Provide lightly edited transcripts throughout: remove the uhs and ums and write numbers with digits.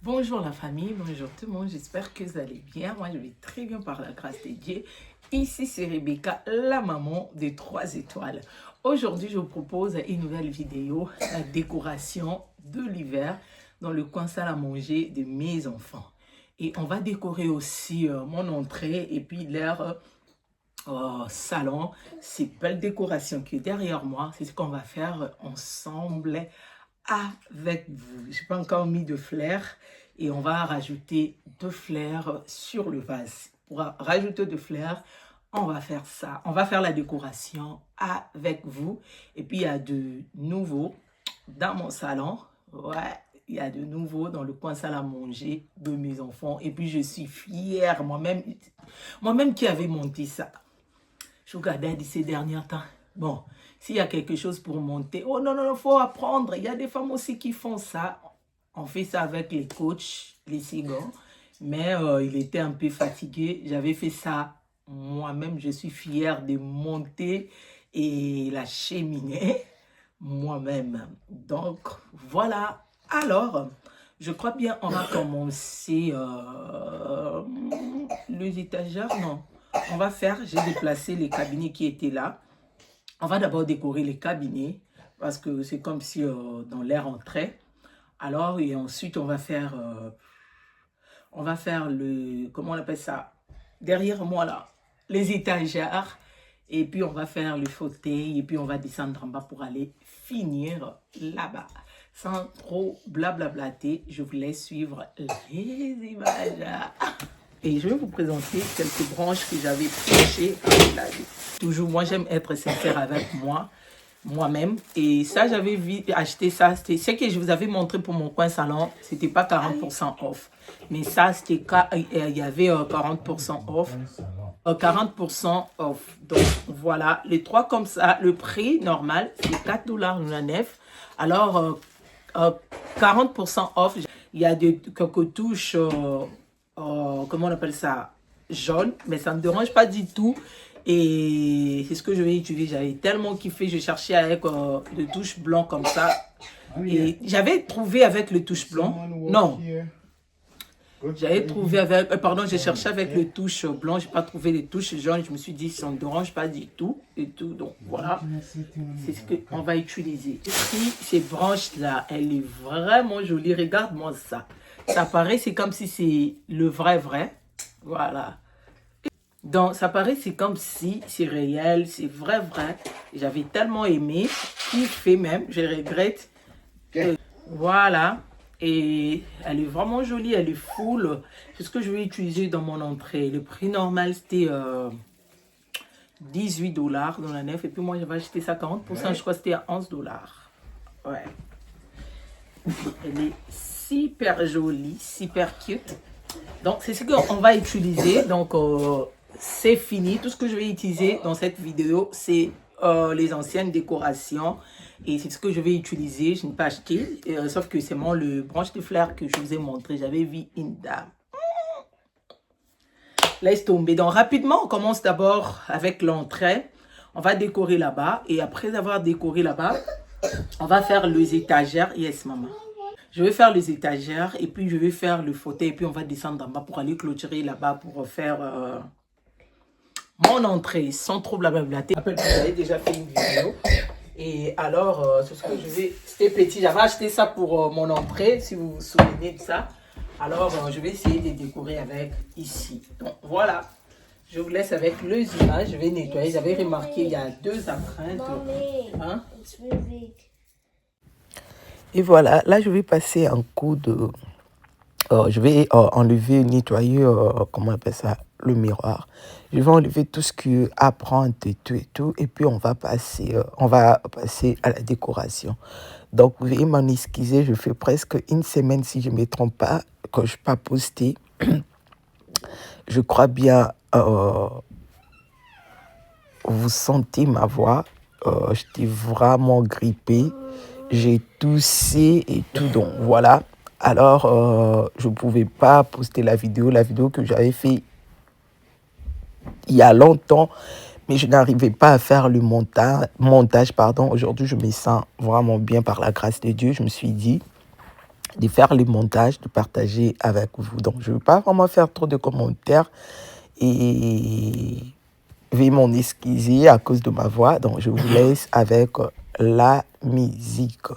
Bonjour la famille, bonjour tout le monde, j'espère que vous allez bien. Moi je vais très bien par la grâce de Dieu. Ici c'est Rebecca, la maman des 3 étoiles. Aujourd'hui je vous propose une nouvelle vidéo, la décoration de l'hiver dans le coin salle à manger de mes enfants. Et on va décorer aussi mon entrée et puis leur salon. Ces belles décorations qui est derrière moi, c'est ce qu'on va faire ensemble avec vous. Je n'ai pas encore mis de fleurs. Et on va rajouter 2 fleurs sur le vase. Pour rajouter 2 fleurs, on va faire ça. On va faire la décoration avec vous. Et puis, il y a de nouveau dans mon salon. Ouais, il y a de nouveau dans le coin salle à manger de mes enfants. Et puis, je suis fière. Moi-même qui avais monté ça. Je regardais ces derniers temps. Bon, s'il y a quelque chose pour monter. Oh non, non, il faut apprendre. Il y a des femmes aussi qui font ça. On fait ça avec les coachs, les cigans, mais il était un peu fatigué. J'avais fait ça moi-même. Je suis fière de monter et la cheminée moi-même. Donc, voilà. Alors, je crois bien on va commencer les étagères. Non, on va faire, j'ai déplacé les cabinets qui étaient là. On va d'abord décorer les cabinets parce que c'est comme si dans l'air entrait. Alors, et ensuite, on va faire le, comment on appelle ça? Derrière moi, là, les étagères. Et puis, on va faire le fauteuil. Et puis, on va descendre en bas pour aller finir là-bas. Sans trop blablablater, je vous laisse suivre les images. Et je vais vous présenter quelques branches que j'avais prêchées. Toujours, moi, j'aime être sincère avec moi-même. Et ça, j'avais acheté ça. C'est ce que je vous avais montré pour mon coin salon. C'était pas 40% off. Mais ça, c'était il y avait 40% off. 40% off. Donc, voilà. Les 3 comme ça. Le prix normal, c'est $4,99. Alors, 40% off. Il y a quelques touches, comment on appelle ça? Jaune. Mais ça ne me dérange pas du tout. Et c'est ce que je vais utiliser. J'avais tellement kiffé. Je cherchais avec des touches blancs comme ça. Et j'avais trouvé avec le touche blanc. Non. J'avais trouvé avec... pardon, j'ai cherché avec les touches blancs. Je n'ai pas trouvé les touches jaunes. Je me suis dit, ça ne dérange pas du tout. Et tout. Donc voilà. C'est ce qu'on va utiliser. Ici, ces branches-là, elle est vraiment jolie. Regarde-moi ça. Ça paraît, c'est comme si c'est le vrai. Voilà. Donc, ça paraît, c'est comme si c'est réel, c'est vrai. J'avais tellement aimé, kiffé même, je regrette. Voilà. Et elle est vraiment jolie, elle est full. C'est ce que je vais utiliser dans mon entrée. Le prix normal, c'était $18 dans la nef. Et puis moi, j'avais acheté ça 40%, je crois que c'était à $11. Ouais. Elle est super jolie, super cute. Donc, c'est ce qu'on va utiliser. Donc, c'est fini. Tout ce que je vais utiliser dans cette vidéo, c'est les anciennes décorations. Et c'est ce que je vais utiliser. Je n'ai pas acheté. Sauf que c'est le branche de fleurs que je vous ai montré. J'avais vu une dame. Laisse tomber. Donc, rapidement, on commence d'abord avec l'entrée. On va décorer là-bas. Et après avoir décoré là-bas, on va faire les étagères. Yes, maman. Je vais faire les étagères et puis je vais faire le fauteuil. Et puis on va descendre en bas pour aller clôturer là-bas pour faire mon entrée sans trop blablablater. J'avais déjà fait une vidéo. Et alors, c'est ce que je vais... C'était petit. J'avais acheté ça pour mon entrée, si vous vous souvenez de ça. Alors, je vais essayer de décorer avec ici. Donc, voilà. Je vous laisse avec les images. Je vais nettoyer. J'avais remarqué, il y a 2 empreintes. Et voilà, là je vais passer un coup de je vais enlever, nettoyer, comment on appelle ça, le miroir. Je vais enlever tout ce qui est apprenti et tout. Et puis, on va passer à la décoration. Donc, veuillez m'en excuser, je fais presque une semaine, si je ne me trompe pas, que je n'ai pas posté. Je crois bien, vous sentez ma voix. J'étais vraiment grippé. J'ai toussé et tout, donc voilà. Alors, je ne pouvais pas poster la vidéo que j'avais fait il y a longtemps, mais je n'arrivais pas à faire le montage. Aujourd'hui, je me sens vraiment bien par la grâce de Dieu. Je me suis dit de faire le montage, de partager avec vous. Donc, je ne vais pas vraiment faire trop de commentaires et veuillez m'en excuser à cause de ma voix. Donc, je vous laisse avec la musique.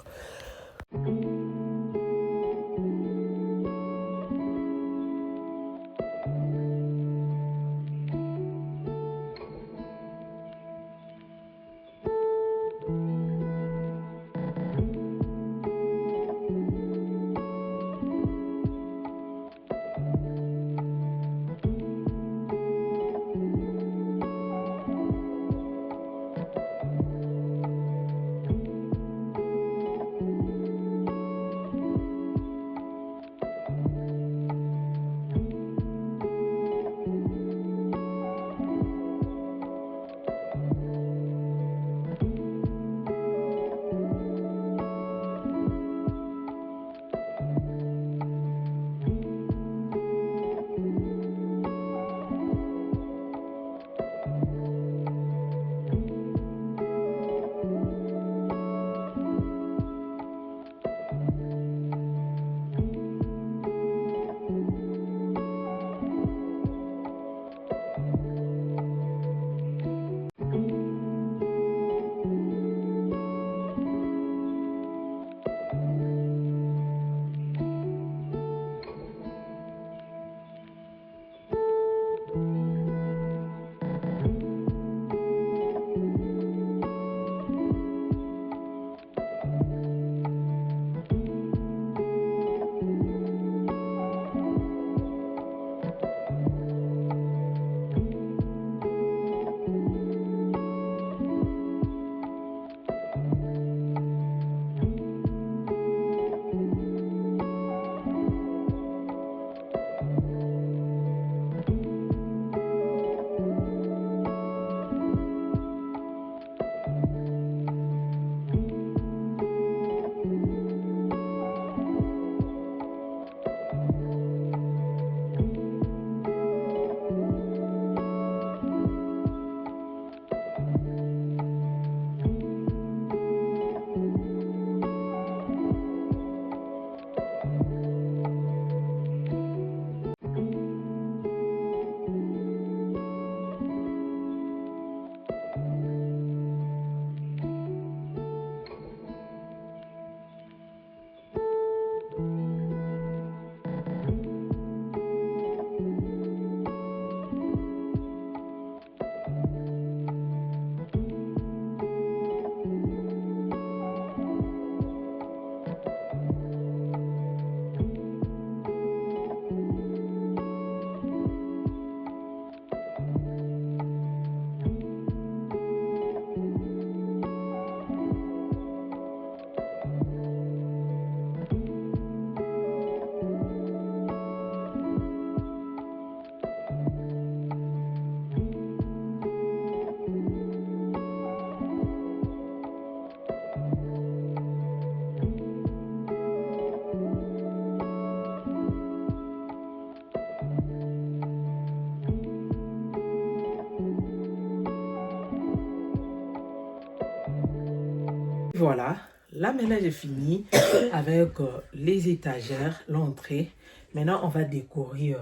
Voilà, là maintenant j'ai fini avec les étagères, l'entrée. Maintenant on va décorer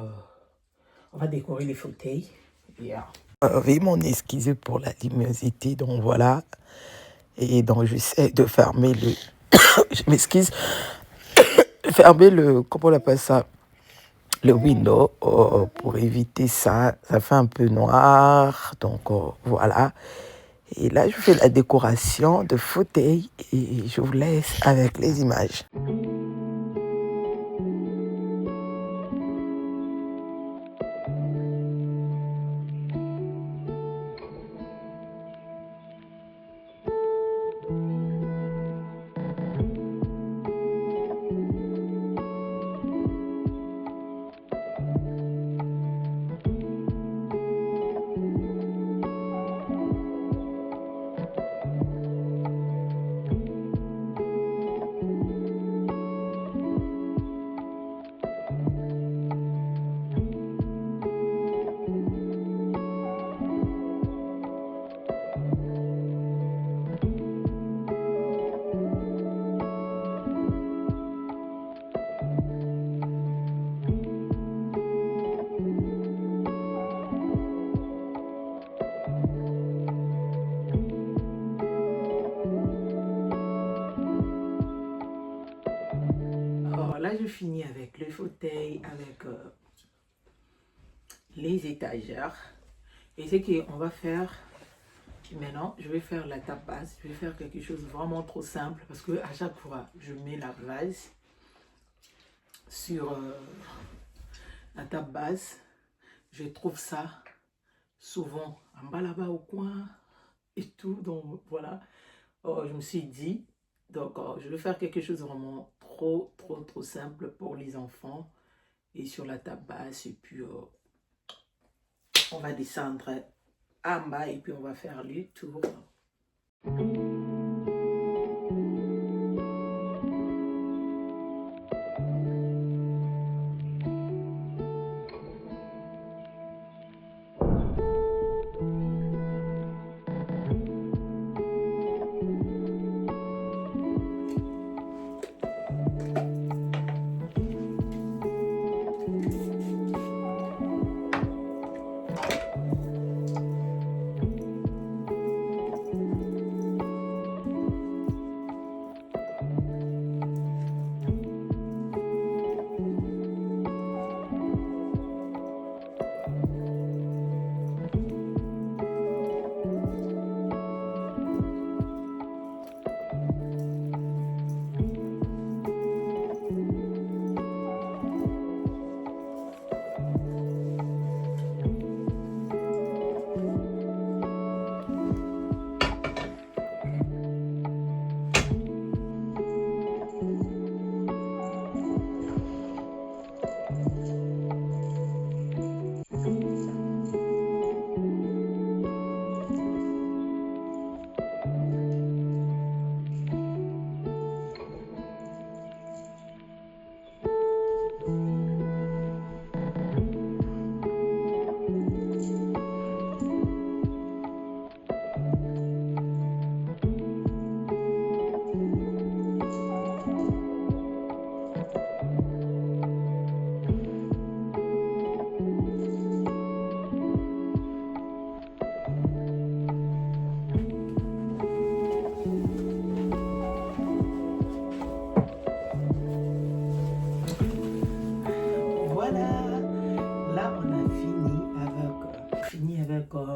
les fauteuils. Yeah. Veuillez m'en excuser pour la luminosité, donc voilà. Et donc j'essaie de fermer le... je m'excuse. Fermer le... Comment on appelle ça? Le window pour éviter ça. Ça fait un peu noir, donc voilà. Et là, je fais la décoration de fauteuil et je vous laisse avec les images. fini avec le fauteuil, avec les étagères. Et ce qu'on va faire maintenant, je vais faire la table basse. Je vais faire quelque chose de vraiment trop simple parce que à chaque fois, je mets la vase sur la table basse. Je trouve ça souvent en bas là-bas au coin et tout. Donc voilà, je me suis dit, donc je vais faire quelque chose de vraiment trop simple pour les enfants et sur la table basse. Et puis on va descendre en bas et puis on va faire le tour.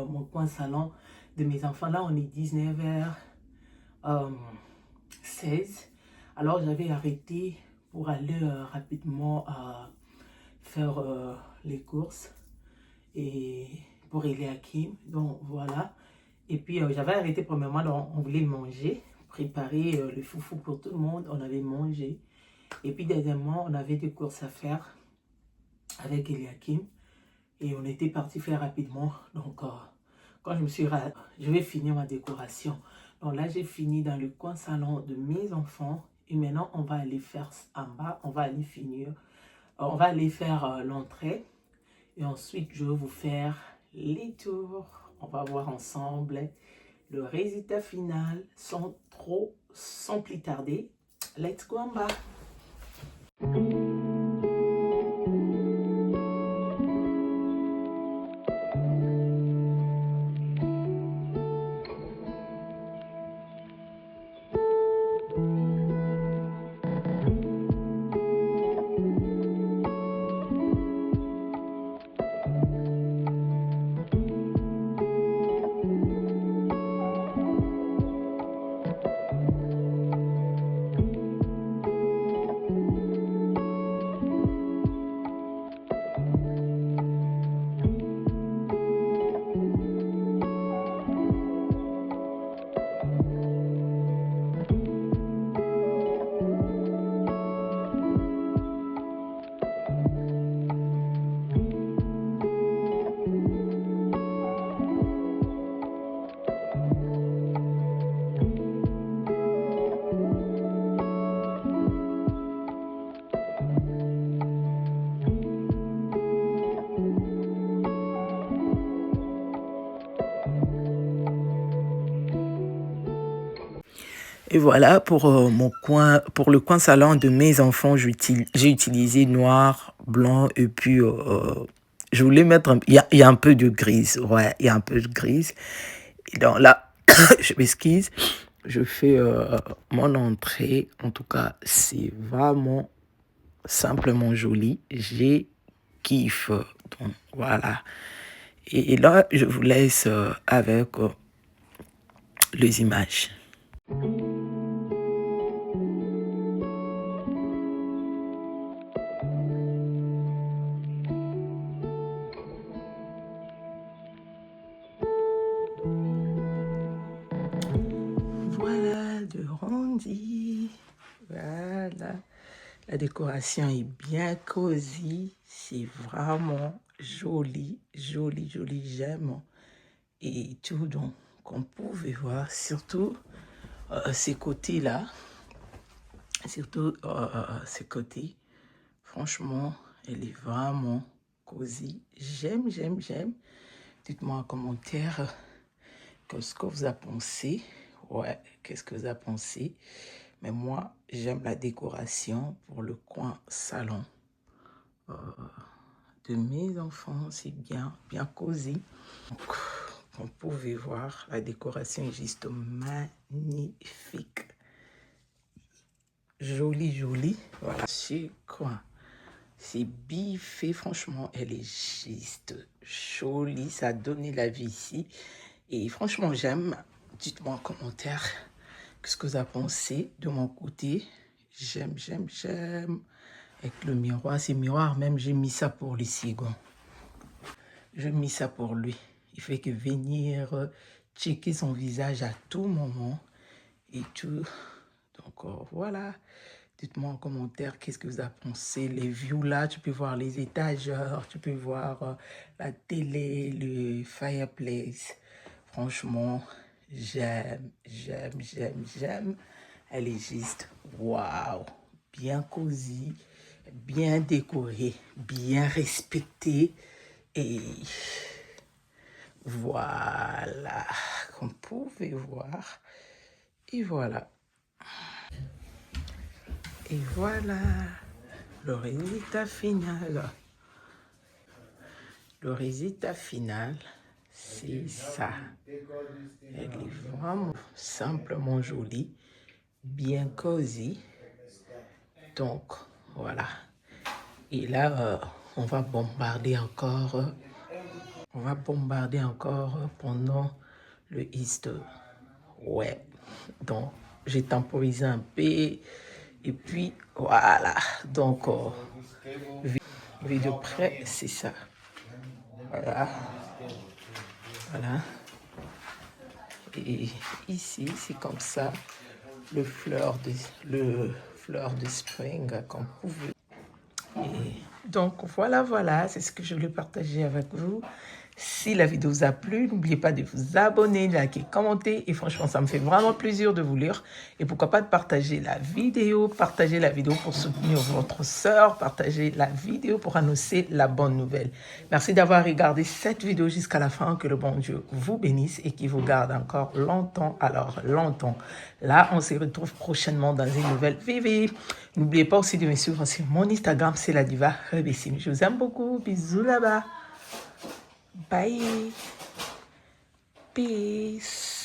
Mon coin salon de mes enfants. Là, on est 19h16. Alors, j'avais arrêté pour aller rapidement faire les courses et pour Eliakim. Donc, voilà. Et puis, j'avais arrêté premièrement. Donc, on voulait manger, préparer le foufou pour tout le monde. On avait mangé. Et puis, deuxièmement, on avait des courses à faire avec Eliakim. Et on était parti faire rapidement. Donc, quand je vais finir ma décoration. Donc là, j'ai fini dans le coin salon de mes enfants. Et maintenant, on va aller faire en bas. On va aller finir. On va aller faire l'entrée. Et ensuite, je vais vous faire les tours. On va voir ensemble le résultat final sans plus tarder. Let's go en bas. Et voilà, pour le coin salon de mes enfants, j'ai utilisé noir, blanc et puis je voulais mettre, il y a un peu de grise, ouais, il y a un peu de grise. Et donc là, je m'excuse, je fais mon entrée. En tout cas, c'est vraiment simplement joli. J'ai kiffe. Donc, voilà. Et là, je vous laisse avec les images. Voilà le rendu. Voilà. La décoration est bien cosy. C'est vraiment joli, joli, joli. J'aime. Et tout, donc, comme vous pouvez voir, surtout ces côtés-là. Surtout ces côtés. Franchement, elle est vraiment cosy. J'aime, j'aime, j'aime. Dites-moi en commentaire qu'est-ce que vous avez pensé. Ouais, qu'est-ce que vous avez pensé. Mais moi, j'aime la décoration pour le coin salon de mes enfants. C'est bien, bien cosy. Donc, vous pouvez voir, la décoration est juste magnifique. Jolie, jolie. Voilà, c'est quoi? C'est biffé, franchement, elle est juste jolie. Ça a donné la vie ici. Et franchement, j'aime. Dites-moi en commentaire qu'est-ce que vous avez pensé de mon côté. J'aime, j'aime, j'aime. Avec le miroir, c'est miroir même, j'ai mis ça pour les second. J'ai mis ça pour lui. Il fait que venir checker son visage à tout moment et tout. Donc voilà. Dites-moi en commentaire qu'est-ce que vous avez pensé. Les views là, tu peux voir les étagères, tu peux voir la télé, le fireplace. Franchement, j'aime, j'aime, j'aime, j'aime. Elle est juste waouh. Bien cosy, bien décorée, bien respectée. Et voilà, comme vous pouvez voir. Et voilà. Et voilà le résultat final. Le résultat final, c'est ça. Elle est vraiment simplement jolie, bien cosy. Donc, voilà. Et là, on va bombarder encore. On va bombarder encore pendant le Easter. Ouais. Donc, j'ai temporisé un peu. Et puis, voilà. Donc, vidéo près, c'est ça. Voilà. Voilà. Et ici, c'est comme ça. Le fleur de spring, comme vous pouvez. Et donc, voilà, voilà. C'est ce que je voulais partager avec vous. Si la vidéo vous a plu, n'oubliez pas de vous abonner, de liker, commenter. Et franchement, ça me fait vraiment plaisir de vous lire. Et pourquoi pas de partager la vidéo. Partager la vidéo pour soutenir votre sœur. Partager la vidéo pour annoncer la bonne nouvelle. Merci d'avoir regardé cette vidéo jusqu'à la fin. Que le bon Dieu vous bénisse et qu'il vous garde encore longtemps. Alors, longtemps. Là, on se retrouve prochainement dans une nouvelle vidéo. N'oubliez pas aussi de me suivre sur mon Instagram, c'est la diva Rebessine. Je vous aime beaucoup. Bisous là-bas. Bye. Peace.